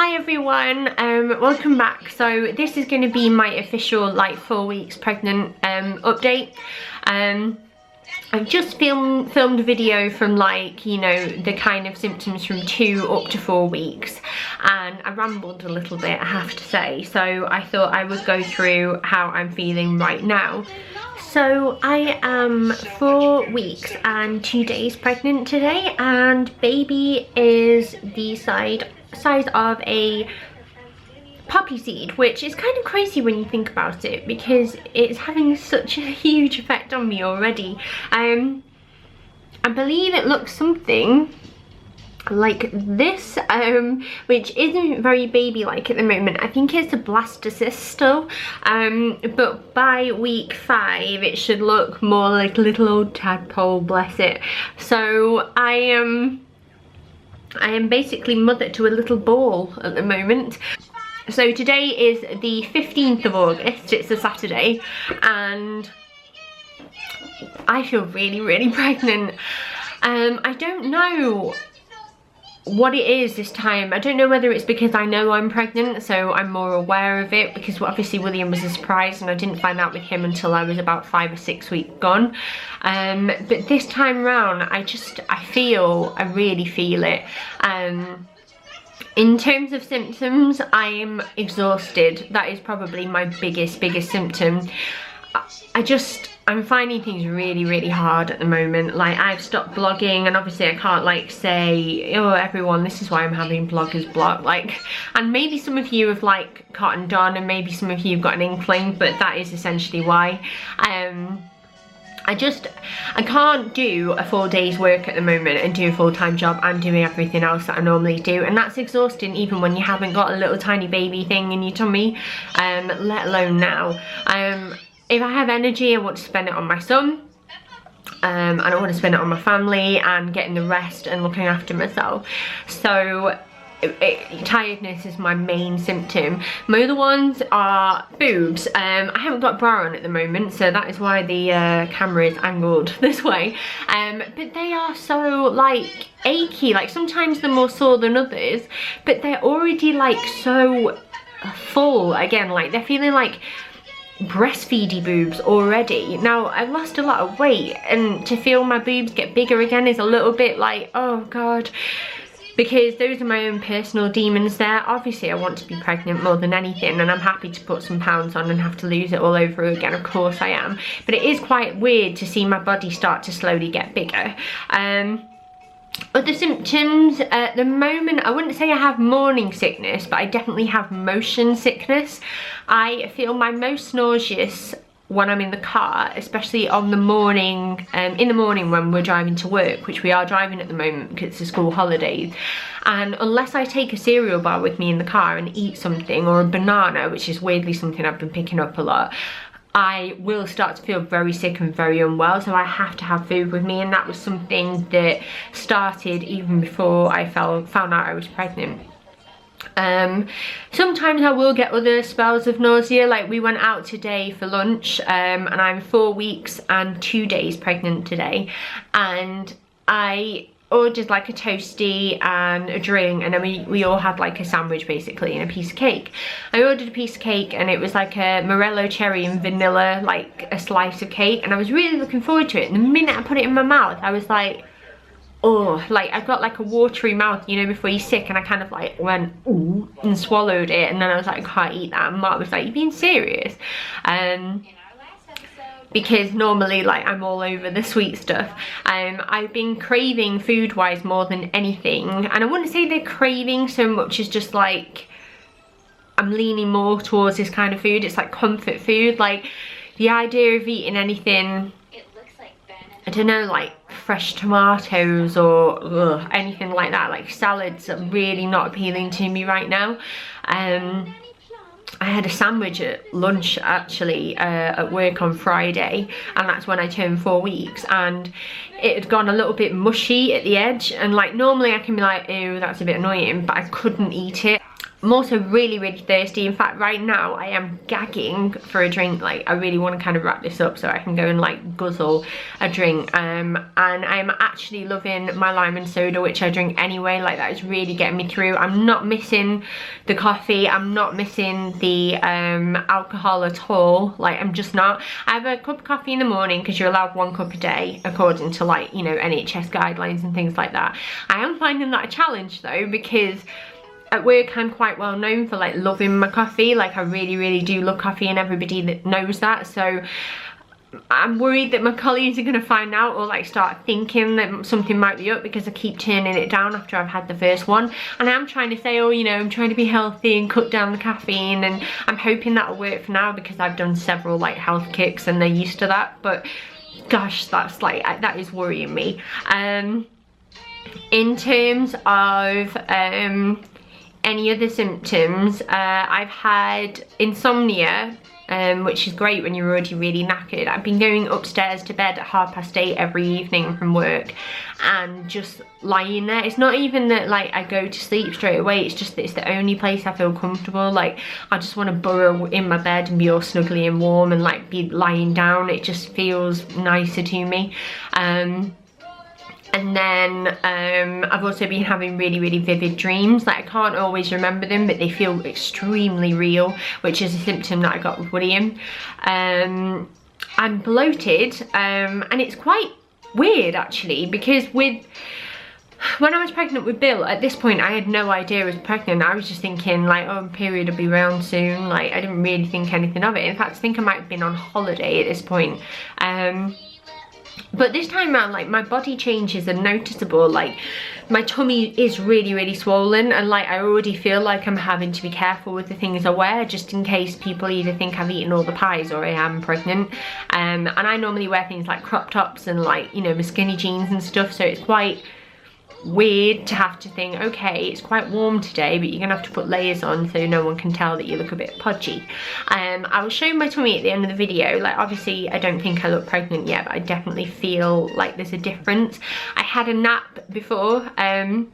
Hi everyone, welcome back. So this is going to be my official like 4 weeks pregnant update. I've just filmed a video from like, you know, the kind of symptoms from 2 up to 4 weeks, and I rambled a little bit, I have to say, so I thought I would go through how I'm feeling right now. So I am 4 weeks and 2 days pregnant today, and baby is the size of a poppy seed, which is kind of crazy when you think about it because it's having such a huge effect on me already. I believe it looks something like this, which isn't very baby-like at the moment. I think it's a blastocyst still, but by week 5 it should look more like a little old tadpole, bless it. So I am basically mother to a little ball at the moment. So today is the 15th of August, it's a Saturday, and I feel really pregnant. I don't know what it is this time. I don't know whether it's because I know I'm pregnant, so I'm more aware of it, because obviously William was a surprise and I didn't find out with him until I was about 5 or 6 weeks gone. But this time round I really feel it. In terms of symptoms, I'm exhausted. That is probably my biggest symptom. I'm finding things really hard at the moment. Like, I've stopped blogging, and obviously I can't like say, oh everyone, this is why I'm having bloggers block, like, and maybe some of you have like cottoned on, and maybe some of you have got an inkling, but that is essentially why. I can't do a full day's work at the moment and do a full-time job and doing everything else that I normally do, and that's exhausting even when you haven't got a little tiny baby thing in your tummy, let alone now. If I have energy, I want to spend it on my son, and I want to spend it on my family and getting the rest and looking after myself. So tiredness is my main symptom. My other ones are boobs. I haven't got a bra on at the moment, so that is why the camera is angled this way, but they are so like achy. Like, sometimes they're more sore than others, but they're already like so full again, like they're feeling like breastfeedy boobs already. Now, I've lost a lot of weight, and to feel my boobs get bigger again is a little bit like, oh god, because those are my own personal demons there. Obviously I want to be pregnant more than anything, and I'm happy to put some pounds on and have to lose it all over again, of course I am, but it is quite weird to see my body start to slowly get bigger. Other symptoms at the moment, I wouldn't say I have morning sickness, but I definitely have motion sickness. I feel my most nauseous when I'm in the car, especially on the morning, in the morning when we're driving to work, which we are driving at the moment because it's a school holidays. And unless I take a cereal bar with me in the car and eat something, or a banana, which is weirdly something I've been picking up a lot, I will start to feel very sick and very unwell, so I have to have food with me, and that was something that started even before I found out I was pregnant. Sometimes I will get other spells of nausea, like we went out today for lunch, and I'm 4 weeks and 2 days pregnant today, and I ordered like a toasty and a drink, and then we all had like a sandwich basically and a piece of cake. I ordered a piece of cake, and it was like a Morello cherry and vanilla, like a slice of cake, and I was really looking forward to it, and the minute I put it in my mouth I was like, oh, like I've got like a watery mouth, you know, before you're sick, and I kind of like went ooh and swallowed it, and then I was like, I can't eat that, and Mark was like, you being serious? Because normally like I'm all over the sweet stuff. I've been craving food wise more than anything, and I wouldn't say they're craving so much as just like I'm leaning more towards this kind of food. It's like comfort food, like the idea of eating anything, I don't know, like fresh tomatoes or anything like that, like salads, are really not appealing to me right now. I had a sandwich at lunch actually at work on Friday, and that's when I turned 4 weeks, and it had gone a little bit mushy at the edge, and like normally I can be like, ew, that's a bit annoying, but I couldn't eat it. I'm also really thirsty. In fact, right now I am gagging for a drink. Like, I really want to kind of wrap this up so I can go and like guzzle a drink. And I'm actually loving my lime and soda, which I drink anyway. Like, that is really getting me through. I'm not missing the coffee. I'm not missing the alcohol at all. Like, I'm just not. I have a cup of coffee in the morning because you're allowed 1 cup a day according to, like, you know, NHS guidelines and things like that. I am finding that a challenge though, because at work I'm quite well known for like loving my coffee. Like, I really do love coffee, and everybody that knows that. So I'm worried that my colleagues are going to find out, or like start thinking that something might be up because I keep turning it down after I've had the first one. And I'm trying to say, oh, you know, I'm trying to be healthy and cut down the caffeine, and I'm hoping that'll work for now because I've done several like health kicks and they're used to that. But gosh, that's like, that is worrying me. In terms of any other symptoms, I've had insomnia, which is great when you're already really knackered. I've been going upstairs to bed at 8:30 every evening from work and just lying there. It's not even that like I go to sleep straight away, it's just that it's the only place I feel comfortable. Like, I just want to burrow in my bed and be all snuggly and warm and like be lying down. It just feels nicer to me. And then I've also been having really vivid dreams. Like, I can't always remember them, but they feel extremely real, which is a symptom that I got with William. I'm bloated, and it's quite weird actually, because when I was pregnant with Bill, at this point I had no idea I was pregnant. I was just thinking like, oh, my period will be around soon. Like, I didn't really think anything of it. In fact, I think I might have been on holiday at this point. But this time around, like, my body changes are noticeable. Like, my tummy is really swollen, and like, I already feel like I'm having to be careful with the things I wear, just in case people either think I've eaten all the pies or I am pregnant. And I normally wear things like crop tops and like, you know, my skinny jeans and stuff, so it's quite weird to have to think, okay, it's quite warm today, but you're gonna have to put layers on so no one can tell that you look a bit podgy. I will show you my tummy at the end of the video. Like, obviously I don't think I look pregnant yet, but I definitely feel like there's a difference. I had a nap before, and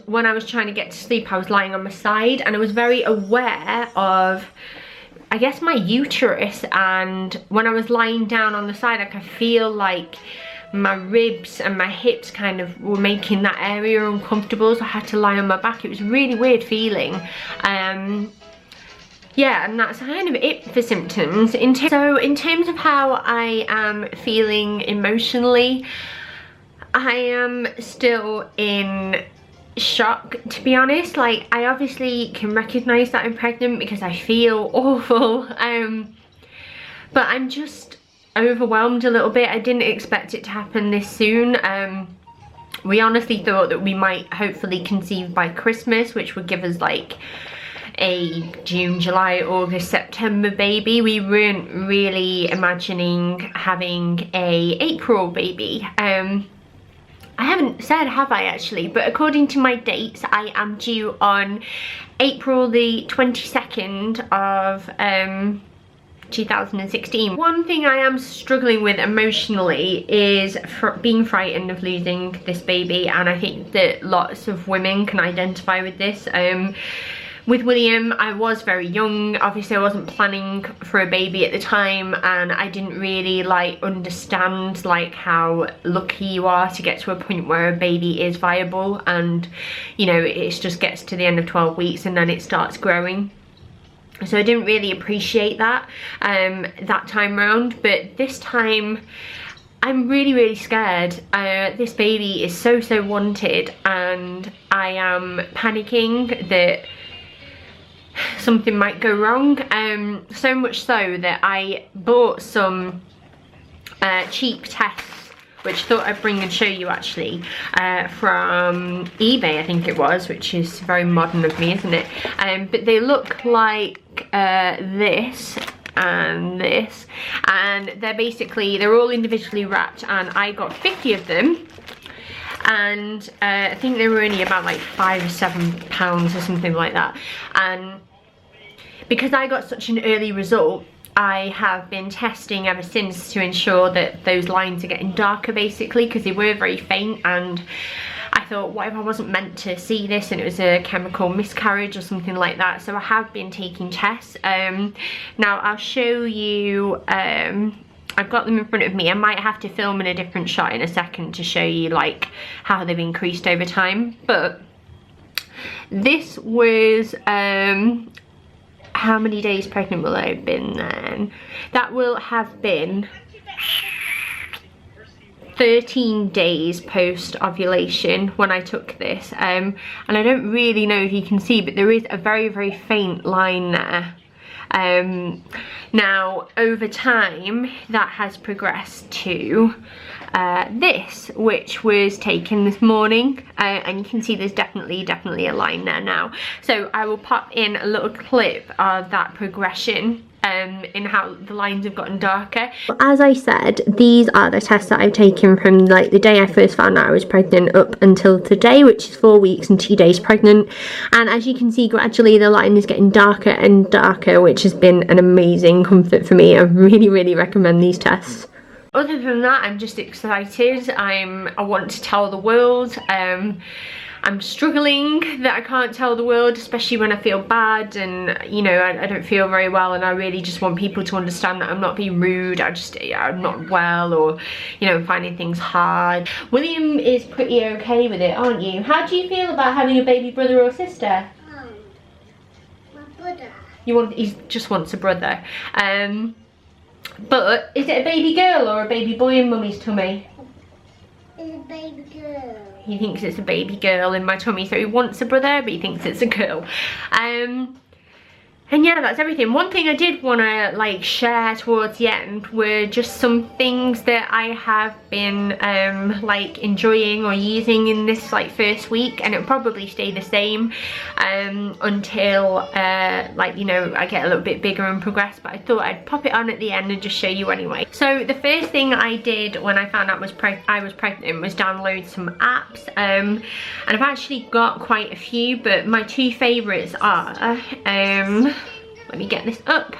when I was trying to get to sleep I was lying on my side, and I was very aware of, I guess, my uterus. And when I was lying down on the side, I could feel like my ribs and my hips kind of were making that area uncomfortable, so I had to lie on my back. It was a really weird feeling. Yeah, and that's kind of it for symptoms. So in terms of how I am feeling emotionally, I am still in shock, to be honest. Like, I obviously can recognise that I'm pregnant because I feel awful, but I'm just overwhelmed a little bit. I didn't expect it to happen this soon. We honestly thought that we might hopefully conceive by Christmas, which would give us like a June, July, August, September baby. We weren't really imagining having a April baby. I haven't said, have I actually? But according to my dates, I am due on April the 22nd of 2016. One thing I am struggling with emotionally is being frightened of losing this baby, and I think that lots of women can identify with this. With William, I was very young. Obviously I wasn't planning for a baby at the time, and I didn't really like understand like how lucky you are to get to a point where a baby is viable, and you know, it just gets to the end of 12 weeks and then it starts growing. So I didn't really appreciate that that time round, but this time I'm really scared. This baby is so wanted, and I am panicking that something might go wrong. So much so that I bought some cheap tests, which I thought I'd bring and show you actually, from eBay I think it was, which is very modern of me, isn't it? But they look like this and this, and they're all individually wrapped, and I got 50 of them, and I think they were only about like £5 or £7 or something like that. And because I got such an early result, I have been testing ever since to ensure that those lines are getting darker, basically, because they were very faint, and I thought, what if I wasn't meant to see this and it was a chemical miscarriage or something like that? So I have been taking tests. Now I'll show you, I've got them in front of me. I might have to film in a different shot in a second to show you like how they've increased over time. But this was, how many days pregnant will I have been then? That will have been 13 days post ovulation when I took this, and I don't really know if you can see, but there is a very faint line there. Now over time that has progressed to this, which was taken this morning, and you can see there's definitely a line there now. So I will pop in a little clip of that progression in how the lines have gotten darker. As I said, these are the tests that I've taken from like the day I first found out I was pregnant up until today, which is 4 weeks and 2 days pregnant. And as you can see, gradually the line is getting darker and darker, which has been an amazing comfort for me. I really recommend these tests. Other than that, I'm just excited. I want to tell the world. I'm struggling that I can't tell the world, especially when I feel bad and, you know, I don't feel very well, and I really just want people to understand that I'm not being rude. I'm not well, or, you know, I'm finding things hard. William is pretty okay with it, aren't you? How do you feel about having a baby brother or sister? My brother. He just wants a brother. But is it a baby girl or a baby boy in Mummy's tummy? It's a baby girl. He thinks it's a baby girl in my tummy, so he wants a brother, but he thinks it's a girl. And yeah, that's everything. One thing I did want to like share towards the end were just some things that I have been like enjoying or using in this like first week, and it'll probably stay the same until like, you know, I get a little bit bigger and progress, but I thought I'd pop it on at the end and just show you anyway. So the first thing I did when I found out I was pregnant was download some apps, and I've actually got quite a few, but my two favourites are let me get this up.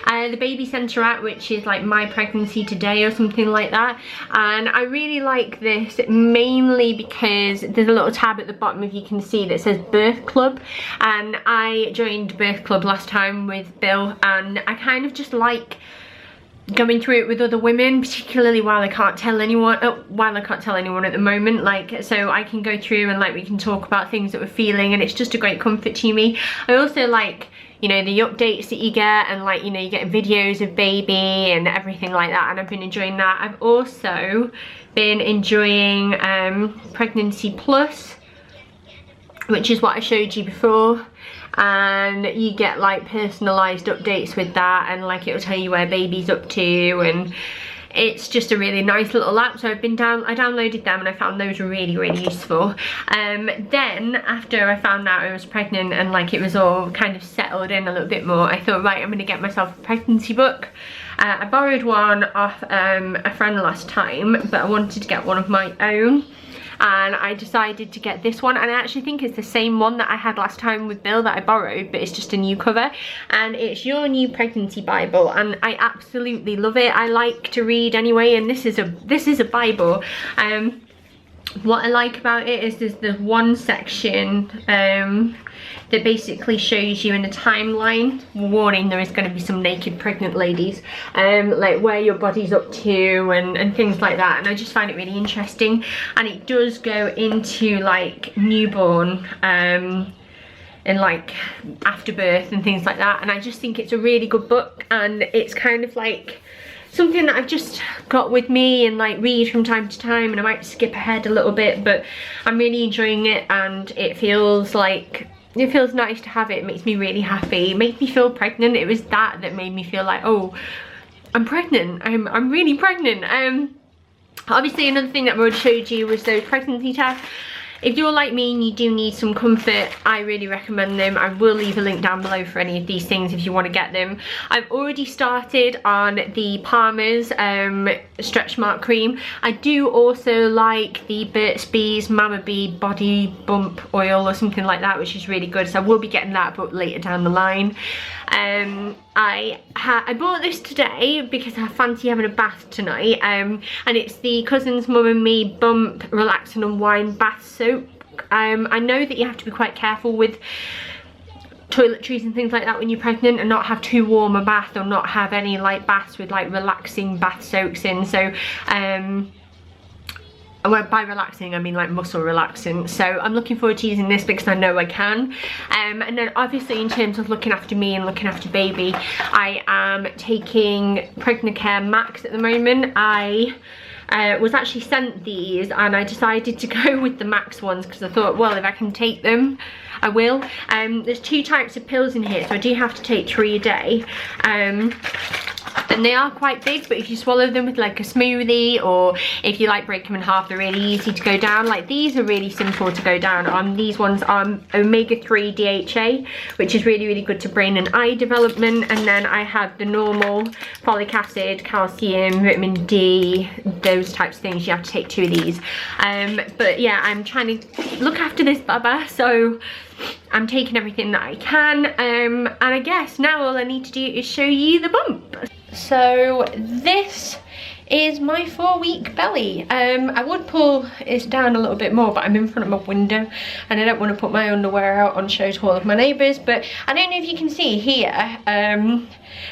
The Baby Centre app, which is like My Pregnancy Today or something like that, and I really like this mainly because there's a little tab at the bottom, if you can see, that says Birth Club, and I joined Birth Club last time with Bill, and I kind of just like going through it with other women, particularly while I can't tell anyone at the moment, like, so I can go through and like we can talk about things that we're feeling, and it's just a great comfort to me. I also like, you know, the updates that you get, and like, you know, you get videos of baby and everything like that, and I've been enjoying that. I've also been enjoying Pregnancy Plus, which is what I showed you before, and you get like personalized updates with that, and like it'll tell you where baby's up to, and it's just a really nice little app. So I downloaded them, and I found those were really useful. Then after I found out I was pregnant and like it was all kind of settled in a little bit more, I thought, right, I'm gonna get myself a pregnancy book. I borrowed one off a friend last time, but I wanted to get one of my own, and I decided to get this one, and I actually think it's the same one that I had last time with Bill that I borrowed, but it's just a new cover, and it's Your New Pregnancy Bible, and I absolutely love it. I like to read anyway, and this is a Bible. What I like about it is there's the one section that basically shows you in a timeline, warning, there is going to be some naked pregnant ladies, like where your body's up to and things like that, and I just find it really interesting. And it does go into like newborn and like after birth and things like that, and I just think it's a really good book, and it's kind of like something that I've just got with me and like read from time to time, and I might skip ahead a little bit, but I'm really enjoying it, and it feels nice to have it. It makes me really happy. It makes me feel pregnant. It was that made me feel like, oh, I'm pregnant. I'm really pregnant. Obviously another thing that I already showed you was those pregnancy tests. If you're like me and you do need some comfort, I really recommend them. I will leave a link down below for any of these things if you want to get them. I've already started on the Palmer's stretch mark cream. I do also like the Burt's Bees Mama Bee Body Bump Oil or something like that, which is really good, so I will be getting that but later down the line. I bought this today because I fancy having a bath tonight, and it's the Cousins Mum and Me Bump Relax and Unwind Bath Soap. milk. I know that you have to be quite careful with toiletries and things like that when you're pregnant, and not have too warm a bath, or not have any like baths with like relaxing bath soaks in. So well, by relaxing I mean like muscle relaxing. So I'm looking forward to using this because I know I can. And then obviously in terms of looking after me and looking after baby, I am taking Pregnant Care Max at the moment. I was actually sent these and I decided to go with the Max ones because I thought, well, if I can take them I will. There's 2 types of pills in here, so I do have to take 3 a day. And they are quite big, but if you swallow them with like a smoothie, or if you like break them in half, they're really easy to go down. Like these are really simple to go down on. These ones are omega-3 DHA, which is really, really good to brain and eye development. And then I have the normal folic acid, calcium, vitamin D, those types of things. You have to take 2 of these. But yeah, I'm trying to look after this baba, so I'm taking everything that I can. And I guess now all I need to do is show you the bump. So this is my 4-week belly. I would pull it down a little bit more, but I'm in front of my window and I don't want to put my underwear out on show to all of my neighbours. But I don't know if you can see here,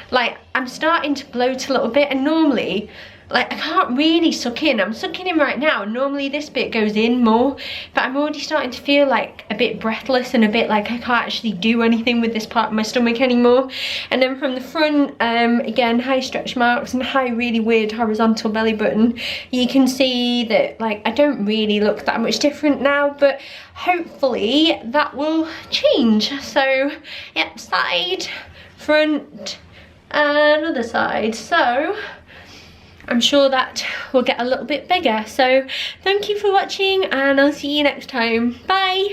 like I'm starting to bloat a little bit, and normally like I can't really suck in. I'm sucking in right now, and normally this bit goes in more, but I'm already starting to feel like a bit breathless and a bit like I can't actually do anything with this part of my stomach anymore. And then from the front, again, high stretch marks and high really weird horizontal belly button. You can see that like I don't really look that much different now, but hopefully that will change. So yep, side, front and other side. So I'm sure that will get a little bit bigger. So thank you for watching, and I'll see you next time. Bye.